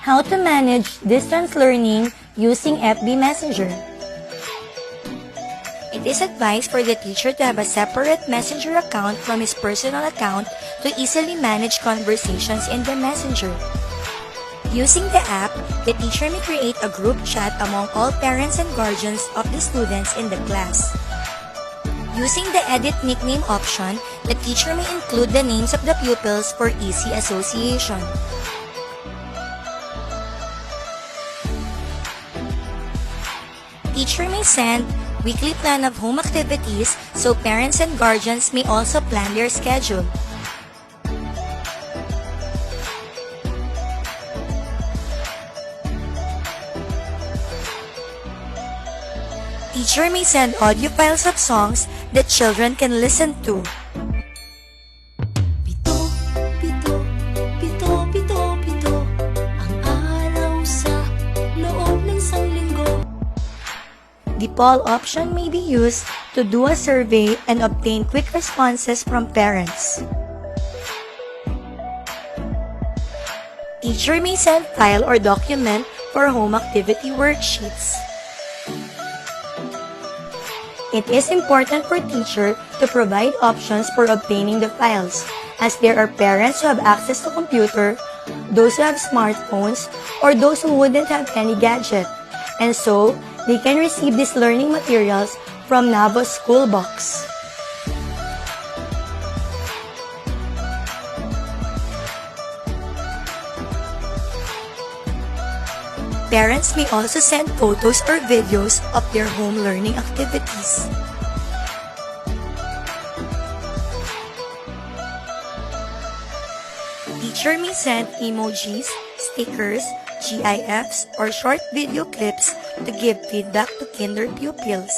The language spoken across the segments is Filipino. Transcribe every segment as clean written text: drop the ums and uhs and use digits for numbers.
How to manage distance learning using FB Messenger. It is advised for the teacher to have a separate Messenger account from his personal account to easily manage conversations in the Messenger. Using the app, the teacher may create a group chat among all parents and guardians of the students in the class. Using the Edit Nickname option, the teacher may include the names of the pupils for easy association. Teacher may send weekly plan of home activities so parents and guardians may also plan their schedule. Teacher may send audio files of songs that children can listen to. Pito, pito, pito, pito, pito, ang araw sa loob ng isang linggo. The poll option may be used to do a survey and obtain quick responses from parents. Teacher may send file or document for home activity worksheets. It is important for teacher to provide options for obtaining the files, as there are parents who have access to computer, those who have smartphones, or those who wouldn't have any gadget, and so they can receive these learning materials from Navo's school box. Parents may also send photos or videos of their home learning activities. Teacher may send emojis, stickers, GIFs, or short video clips to give feedback to kinder pupils.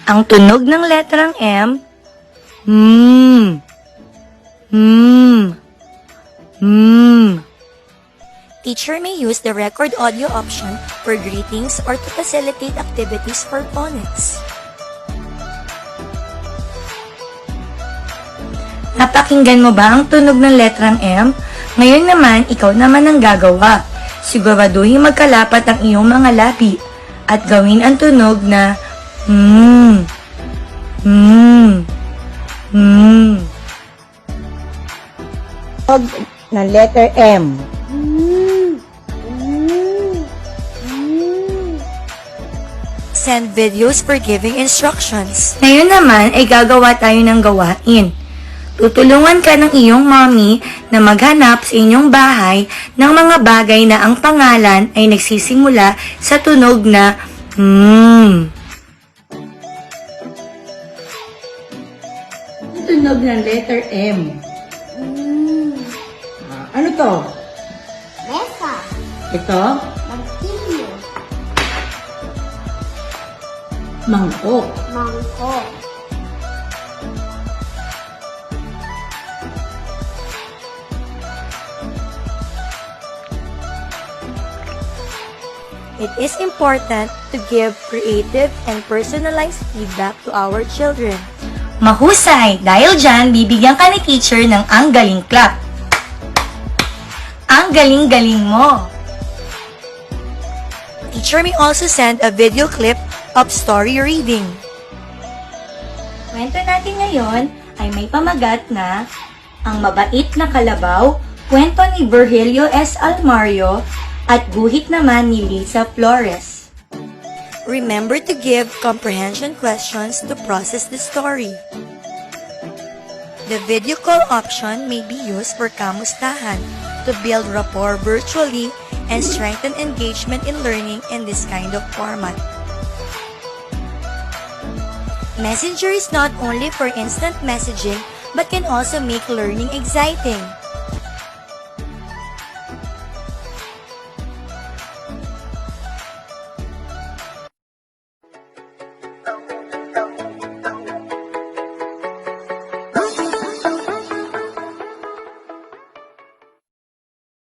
Ang tunog ng letrang M, Teacher may use the record audio option for greetings or to facilitate activities for phonics. Napakinggan mo ba ang tunog ng letrang M? Ngayon naman, ikaw naman ang gagawa. Siguraduhin magkalapat ang iyong mga labi at gawin ang tunog na Tunog ng letter M. Send videos for giving instructions. Ngayon naman ay gagawa tayo ng gawain. Tutulungan ka ng iyong mommy na maghanap sa inyong bahay ng mga bagay na ang pangalan ay nagsisimula sa tunog na Tunog ng letter M. Ano to? Mesa, Ito? magtilyo, Mangkok. mangkok, It is important to give creative and personalized feedback to our children. Mahusay! Dahil dyan, bibigyan ka ni teacher ng ang galing clap. Ang galing-galing mo! Teacher may also send a video clip of story reading. Kwento natin ngayon ay may pamagat na Ang Mabait na Kalabaw, kwento ni Virgilio S. Almario, at guhit naman ni Lisa Flores. Remember to give comprehension questions to process the story. The video call option may be used for kamustahan to build rapport virtually and strengthen engagement in learning in this kind of format. Messenger is not only for instant messaging but can also make learning exciting.